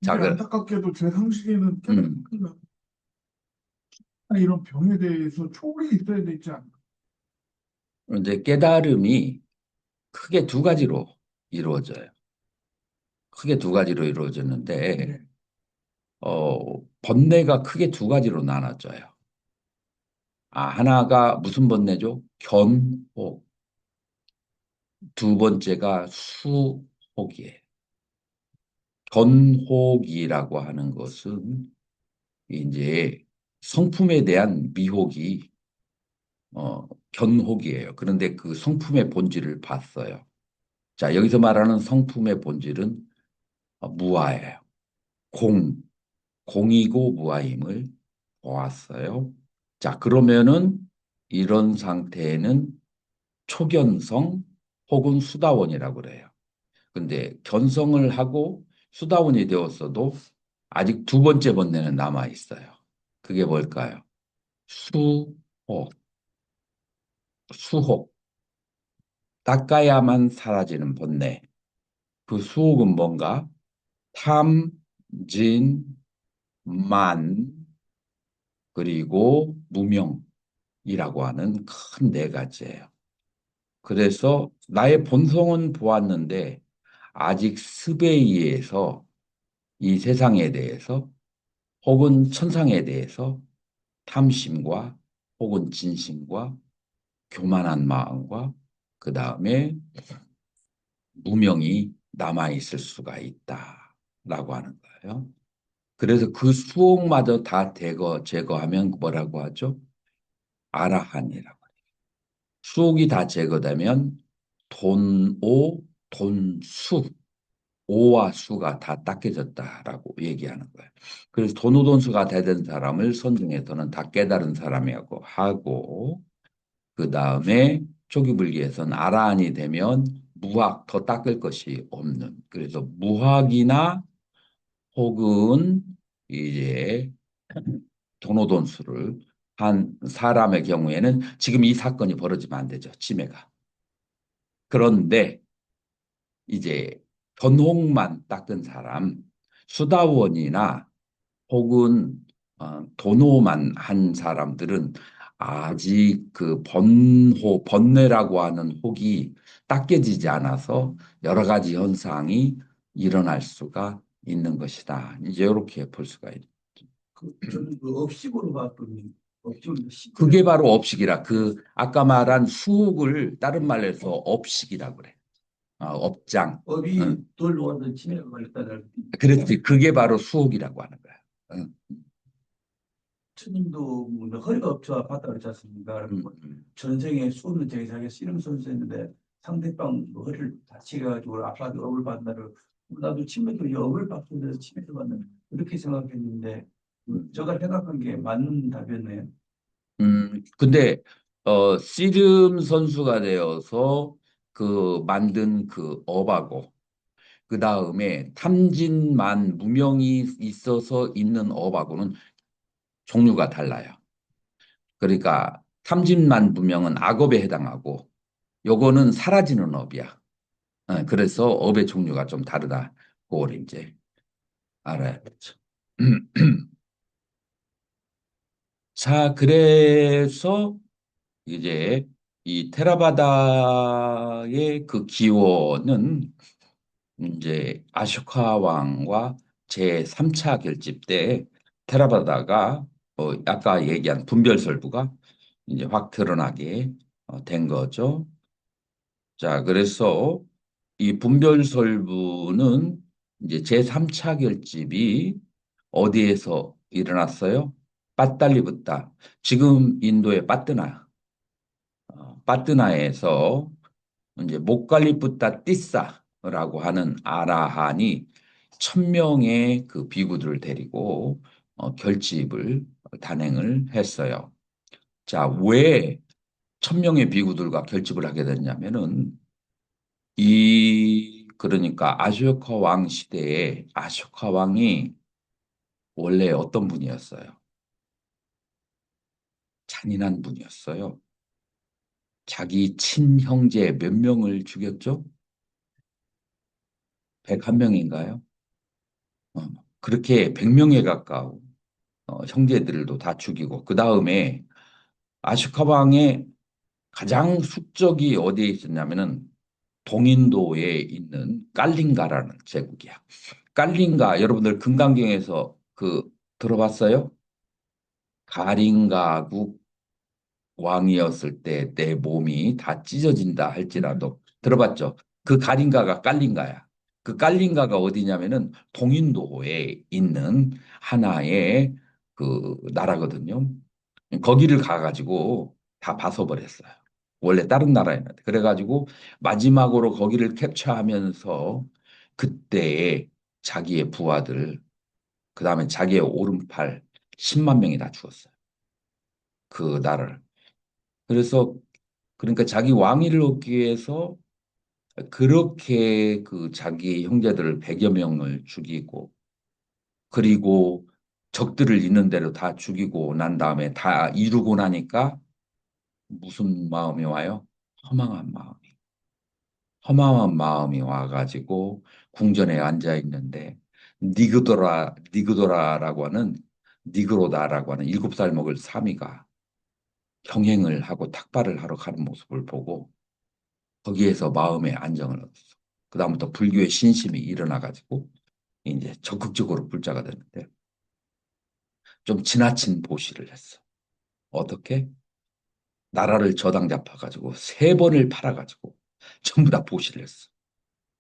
A: 자,
C: 근데 안타깝게도 제 상식에는 깨달으면 이런 병에 대해서 초월이 있어야 되지 않나.
A: 이제 깨달음이 크게 두 가지로 이루어져요. 크게 두 가지로 이루어졌는데
C: 네.
A: 번뇌가 크게 두 가지로 나눠져요. 하나가 무슨 번뇌죠? 견혹. 두 번째가 수혹이에요. 견혹이라고 하는 것은 이제 성품에 대한 미혹이 견혹이에요. 그런데 그 성품의 본질을 봤어요. 자, 여기서 말하는 성품의 본질은 무아예요. 공, 공이고 무아임을 보았어요. 자, 그러면은 이런 상태에는 초견성 혹은 수다원이라고 그래요. 근데 견성을 하고 수다원이 되었어도 아직 두 번째 번뇌는 남아 있어요. 그게 뭘까요? 수혹, 수혹. 닦아야만 사라지는 번뇌. 그 수혹은 뭔가? 탐, 진, 만, 그리고 무명. 하는 큰 네 가지예요. 그래서 나의 본성은 보았는데 아직 습에 의해서 이 세상에 대해서 혹은 천상에 대해서 탐심과 혹은 진심과 교만한 마음과 그 다음에 무명이 남아있을 수가 있다라고 하는 거예요. 그래서 그 수옥마저 다 제거하면 뭐라고 하죠? 아라한이라고. 수옥이 다 제거되면 돈오, 돈수, 오와 수가 다 닦여졌다라고 얘기하는 거예요. 그래서 돈오돈수가 되던 사람을 선중에서는 다 깨달은 사람이라고 하고, 그 다음에 초기불기에서는 아라한이 되면 무학, 더 닦을 것이 없는. 그래서 무학이나 혹은 이제 돈오돈수를 한 사람의 경우에는 지금 이 사건이 벌어지면 안 되죠. 치매가. 그런데 이제 견홍만 닦은 사람, 수다원이나 혹은 도노만 한 사람들은 아직 그 번뇌라고 하는 혹이 닦여지지 않아서 여러 가지 현상이 일어날 수가 있는 것이다. 이제 이렇게 볼 수가 있죠.
D: 저는 그 업식으로 봤더니 업식을
A: 그게 바로 업식이라. 그 아까 말한 수옥을 다른 말로 해서 업식이라고 그래. 업장.
D: 업이
A: 응.
D: 덜 놓아서 치매가 걸렸다는
A: 그렇지. 그게 바로 수옥이라고 하는 거야. 응.
D: 스님도 뭐 허리가 없죠 봤다 그랬지 않습니까?
A: 음,
D: 뭐
A: 음.
D: 전생에 수없는 저기 자기가 씨름 선수였는데 상대방 뭐 허리를 다치게 가지고 아파도 업을 받는다를 나도 치매도 이 업을 받기 위해서 치매를 받는 그렇게 생각했는데 제가 생각한 게 맞는 답이었네요.
A: 근데 씨름 선수가 되어서 그 만든 그 업하고 그 다음에 탐진만 무명이 있어서 있는 업하고는 종류가 달라요. 그러니까 탐진만 무명은 악업에 해당하고 요거는 사라지는 업이야. 그래서 업의 종류가 좀 다르다. 그걸 이제 알아야겠죠. 자, 그래서 이제 이 테라바다의 그 기원은 이제 아쇼카 왕과 제3차 결집 때 테라바다가 아까 얘기한 분별설부가 이제 확 드러나게 된 거죠. 자, 그래서 이 분별설부는 이제 제3차 결집이 어디에서 일어났어요? 빠달리부타. 지금 인도의 빠뜨나에서 이제 목갈리부타 띠사라고 하는 아라한이 1,000명의 그 비구들을 데리고 결집을 단행을 했어요. 자, 왜 1,000명의 비구들과 결집을 하게 됐냐면은 그러니까 아쇼카 왕 시대에 아쇼카 왕이 원래 어떤 분이었어요? 잔인한 분이었어요. 자기 친형제 몇 명을 죽였죠? 101명인가요? 그렇게 100명에 가까운 형제들도 다 죽이고 그 다음에 아쇼카 왕의 가장 숙적이 어디에 있었냐면은 동인도에 있는 깔링가라는 제국이야. 깔링가 여러분들 금강경에서 들어봤어요? 가링가국 왕이었을 때 내 몸이 다 찢어진다 할지라도 들어봤죠? 그 가링가가 깔링가야. 그 깔링가가 어디냐면은 동인도에 있는 하나의 그 나라거든요. 거기를 가가지고 다 봐서버렸어요. 원래 다른 나라였는데. 그래가지고 마지막으로 거기를 캡처하면서 그때의 자기의 부하들, 그 다음에 자기의 오른팔 10만 명이 다 죽었어요. 그 나라를. 그래서 그러니까 자기 왕위를 얻기 위해서 그렇게 그 자기 형제들을 100여 명을 죽이고 그리고 적들을 있는 대로 다 죽이고 난 다음에 다 이루고 나니까 무슨 마음이 와요? 허망한 마음이. 허망한 마음이 와가지고 궁전에 앉아 있는데 니그도라라고 하는 니그로다라고 하는 7살 먹을 사미가 병행을 하고 탁발을 하러 가는 모습을 보고 거기에서 마음의 안정을 얻었어. 그다음부터 불교의 신심이 일어나가지고 이제 적극적으로 불자가 됐는데 좀 지나친 보시를 했어. 어떻게? 나라를 저당 잡아가지고 세 번을 팔아가지고 전부 다 보시를 했어.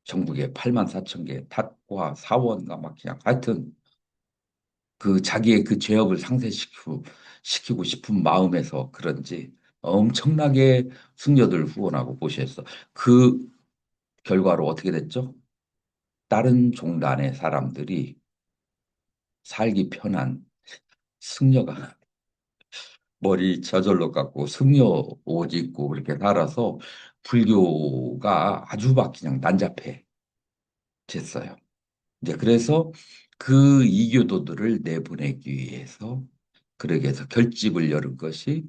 A: 전국에 8만 4천 개 탑과 사원과 막 그냥 하여튼 그 자기의 그 죄업을 시키고 싶은 마음에서 그런지 엄청나게 승려들 후원하고 보시했어. 그 결과로 어떻게 됐죠? 다른 종단의 사람들이 살기 편한 승려가 머리 저절로 깎고 승려 옷 입고 그렇게 살아서 불교가 아주 막 그냥 난잡해졌어요. 이제 그래서 그 이교도들을 내보내기 위해서 그러기 위해서 결집을 열은 것이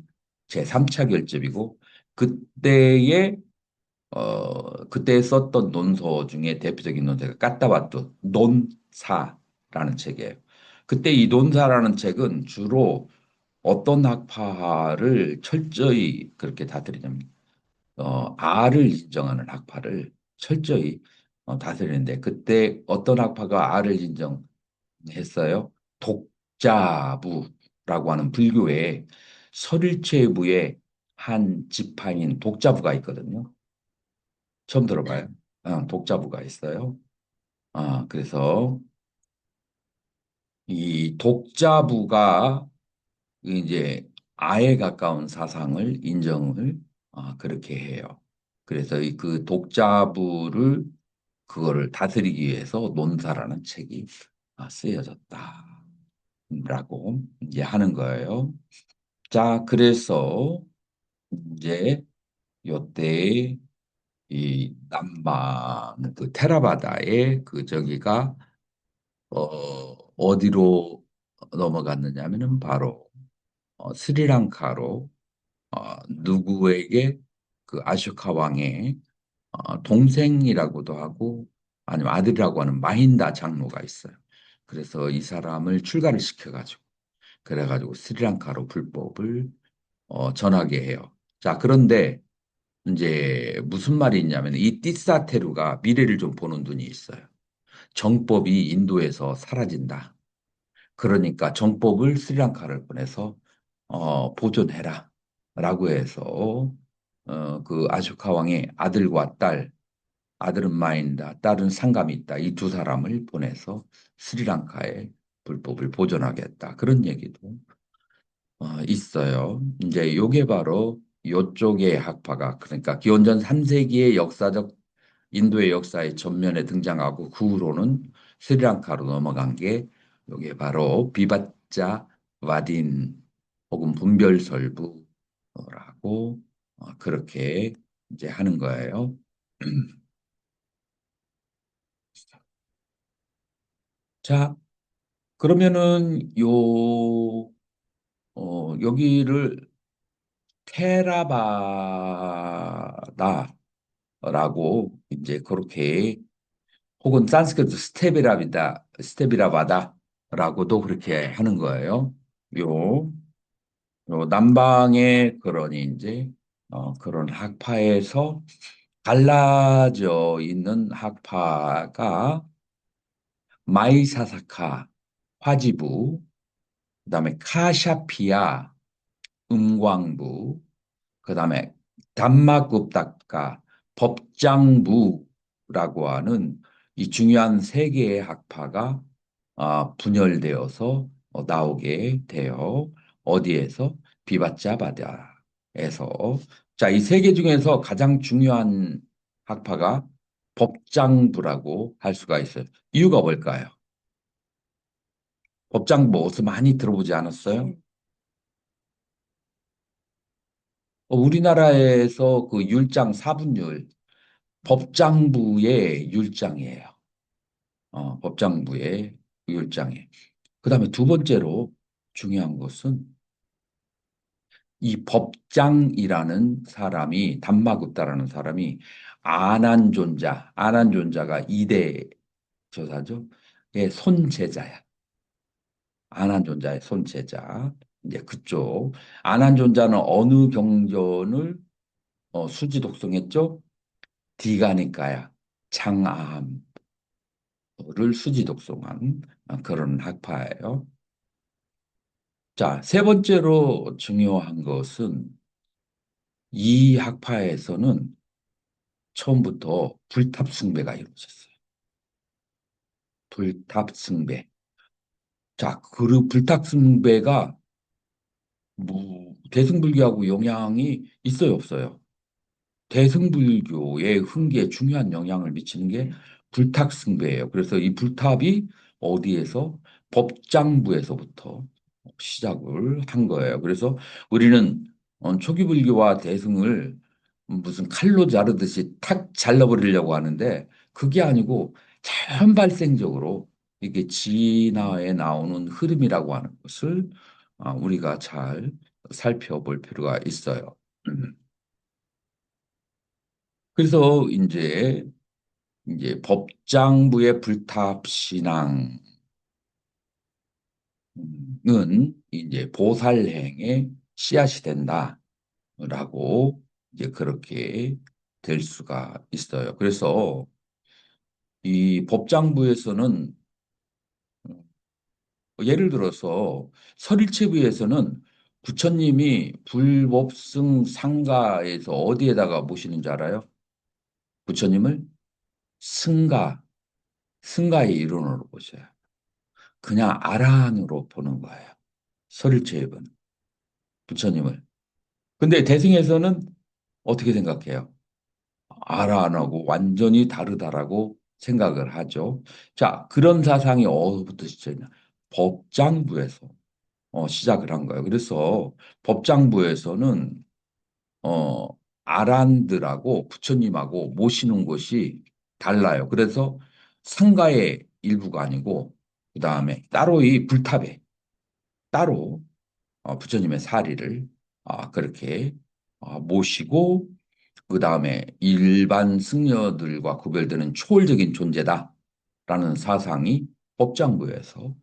A: 제3차 결집이고 그때의 그때 썼던 논서 중에 대표적인 논서가 까따바뚜 논사라는 책이에요. 그때 이 논사라는 책은 주로 어떤 학파를 철저히 그렇게 다스리냐면 아를 인정하는 학파를 철저히 다스리는데 그때 어떤 학파가 아를 인정했어요? 독자부라고 하는 불교의 설일체부의 한 지파인 독자부가 있거든요. 처음 들어봐요. 독자부가 있어요. 그래서 이 독자부가 이제 아에 가까운 사상을 인정을 그렇게 해요. 그래서 그 독자부를 그거를 다스리기 위해서 논사라는 책이 쓰여졌다라고 이제 하는 거예요. 자, 그래서 이제 요때 이 남방 그 테라바다의 그 저기가 어디로 넘어갔느냐면은 바로 스리랑카로 누구에게 그 아쇼카 왕의 동생이라고도 하고 아니면 아들이라고 하는 마힌다 장로가 있어요. 그래서 이 사람을 출가를 시켜가지고 그래가지고 스리랑카로 불법을 전하게 해요. 자, 그런데 이제 무슨 말이 있냐면 이 띠사테루가 미래를 좀 보는 눈이 있어요. 정법이 인도에서 사라진다. 그러니까 정법을 스리랑카를 보내서 보존해라. 라고 해서 그 아쇼카 왕의 아들과 딸, 아들은 마인다, 딸은 상감이 있다. 이 두 사람을 보내서 스리랑카의 불법을 보존하겠다. 그런 얘기도 있어요. 이제 요게 바로 요쪽의 학파가 그러니까 기원전 3세기의 역사적 인도의 역사의 전면에 등장하고 그 후로는 스리랑카로 넘어간 게 요게 바로 비바짜 와딘 혹은 분별설부라고 그렇게 이제 하는 거예요. 자, 그러면은 여기를 테라바다라고 이제 그렇게 혹은 산스크리트 스테비라바다라고도 그렇게 하는 거예요. 요, 요 남방의 그런 이제 그런 학파에서 갈라져 있는 학파가 마이사사카 화지부, 그다음에 카샤피아 음광부, 그다음에 담마굽닥가 법장부라고 하는 이 중요한 세 개의 학파가 분열되어서 나오게 돼요. 어디에서? 비바짜바다에서. 자, 이 세 개 중에서 가장 중요한 학파가 법장부라고 할 수가 있어요. 이유가 뭘까요? 법장부 어디서 많이 들어보지 않았어요? 우리나라에서 그 율장 사분율 법장부의 율장이에요. 법장부의 율장이에요. 그다음에 두 번째로 중요한 것은 이 법장이라는 사람이 담마급다라는 사람이 아난존자가 이대 저사죠. 의 손제자야. 아난존자의 손제자. 이제 그쪽 안한존자는 어느 경전을 수지 독송했죠? 디가니까야 장아함 를 수지 독송한 그런 학파예요. 자, 세 번째로 중요한 것은 이 학파에서는 처음부터 불탑 숭배가 이루어졌어요. 불탑 숭배. 자, 그 불탑 숭배가 뭐 대승불교하고 영향이 있어요, 없어요? 대승불교의 흥기에 중요한 영향을 미치는 게 불탑승배예요. 그래서 이 불탑이 어디에서 법장부에서부터 시작을 한 거예요. 그래서 우리는 초기 불교와 대승을 무슨 칼로 자르듯이 탁 잘라버리려고 하는데 그게 아니고 자연 발생적으로 이게 진화에 나오는 흐름이라고 하는 것을 우리가 잘 살펴볼 필요가 있어요. 그래서 이제 법장부의 불탑 신앙은 이제 보살행의 씨앗이 된다라고 이제 그렇게 될 수가 있어요. 그래서 이 법장부에서는 예를 들어서 설일체부에서는 부처님이 불법승 상가에서 어디에다가 모시는지 알아요? 부처님을 승가, 승가의 일원으로 보셔요. 그냥 아라한으로 보는 거예요. 설일체입은 부처님을. 근데 대승에서는 어떻게 생각해요? 아라한하고 완전히 다르다라고 생각을 하죠. 자, 그런 사상이 어디부터 시작했냐? 법장부에서 시작을 한 거예요. 그래서 법장부에서는 어, 아란들하고 부처님하고 모시는 곳이 달라요. 그래서 상가의 일부가 아니고 그 다음에 따로 이 불탑에 따로 부처님의 사리를 그렇게 모시고 그 다음에 일반 승려들과 구별되는 초월적인 존재다라는 사상이 법장부에서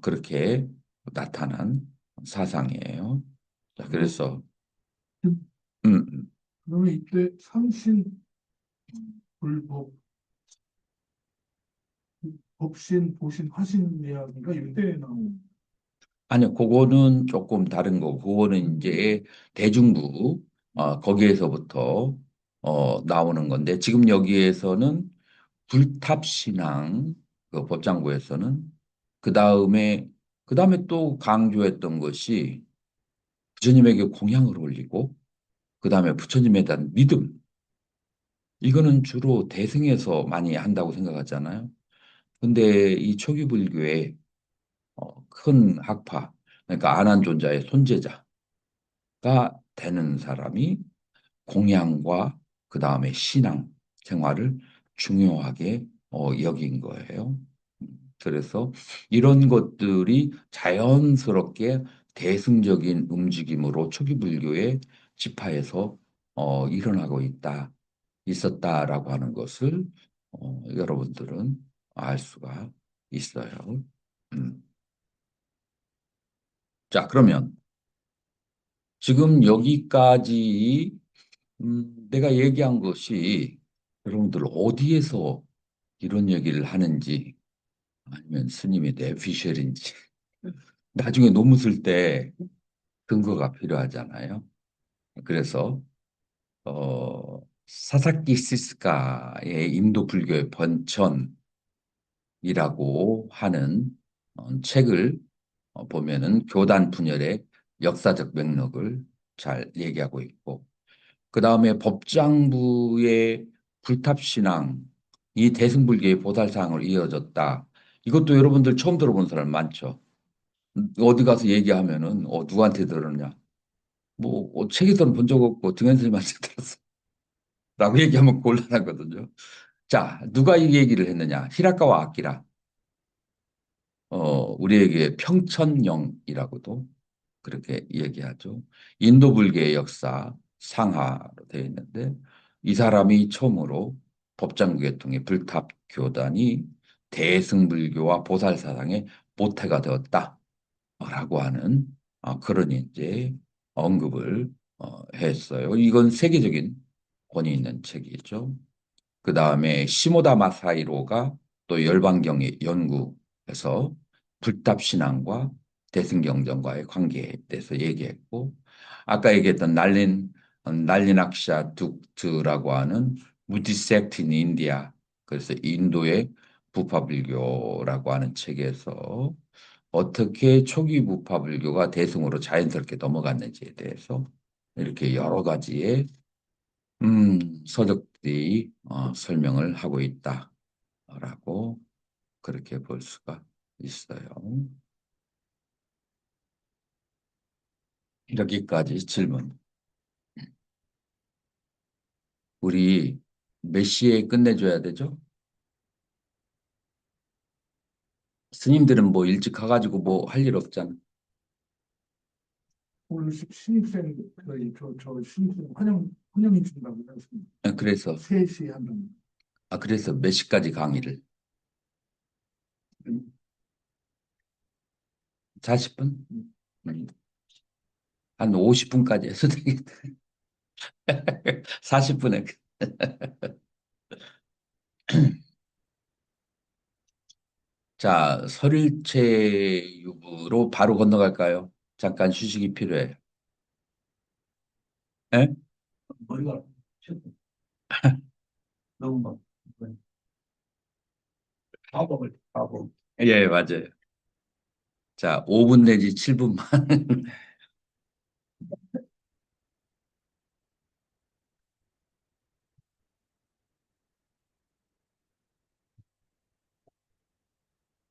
A: 그렇게 나타난 사상이에요. 자, 그래서 음,
C: 그러면 이때 삼신 불법 법신 보신 화신 이야기가 이때 나오는
A: 아니요, 그거는 조금 다른 거고, 그거는 이제 대중부 거기에서부터 나오는 건데 지금 여기에서는 불탑신앙 그 법장부에서는 그 다음에 또 강조했던 것이 부처님에게 공양을 올리고 그 다음에 부처님에 대한 믿음 이거는 주로 대승에서 많이 한다고 생각하잖아요. 근데 이 초기 불교의 큰 학파 그러니까 안한존자의 손제자가 되는 사람이 공양과 그 다음에 신앙 생활을 중요하게 여긴 거예요. 그래서 이런 것들이 자연스럽게 대승적인 움직임으로 초기 불교의 지파에서 일어나고 있었다라고 하는 것을 여러분들은 알 수가 있어요. 음. 자, 그러면 지금 여기까지 내가 얘기한 것이 여러분들 어디에서 이런 얘기를 하는지 아니면 스님이 뇌피셜인지 나중에 논문 쓸 때 근거가 필요하잖아요. 그래서 사사키 시스카의 인도 불교의 번천이라고 하는 책을 보면은 교단 분열의 역사적 맥락을 잘 얘기하고 있고 그 다음에 법장부의 불탑신앙, 이 대승불교의 보살상을 이어졌다. 이것도 여러분들 처음 들어본 사람 많죠. 어디 가서 얘기하면은 누구한테 들었냐? 뭐 책에서는 본 적 없고 등한 스님한테 들었어. 라고 얘기하면 곤란하거든요. 자, 누가 이 얘기를 했느냐? 히라카와 아키라. 우리에게 평천영이라고도 그렇게 얘기하죠. 인도 불교의 역사 상하로 되어 있는데 이 사람이 처음으로 법장부에 통해 불탑 교단이 대승불교와 보살사상의 모태가 되었다라고 하는 그러니 이제 언급을 했어요. 이건 세계적인 권위 있는 책이죠. 그 다음에 시모다 마사이로가 또 열반경의 연구에서 불답 신앙과 대승경전과의 관계에 대해서 얘기했고, 아까 얘기했던 날린 악샤 둑트라고 하는 무디섹트 인 인디아, 그래서 인도의 부파불교라고 하는 책에서 어떻게 초기 부파불교가 대승으로 자연스럽게 넘어갔는지에 대해서 이렇게 여러 가지의 서적들이 설명을 하고 있다라고 그렇게 볼 수가 있어요. 여기까지 질문. 우리 몇 시에 끝내줘야 되죠? 스님들은 뭐 일찍 가가지고 뭐 할 일 없잖아.
C: 오늘 신입생 저 신입생 환영해 준다고 했습니다.
A: 그래서
C: 3시에 한다고.
A: 그래서 몇 시까지 강의를? 40분? 한 50분까지 해서 되겠다. 40분에. 자, 설일체육으로 바로 건너갈까요? 잠깐 휴식이 필요해. 예?
D: 머리가 너무 막 바보.
A: 예, 맞아요. 자, 5분 내지 7분만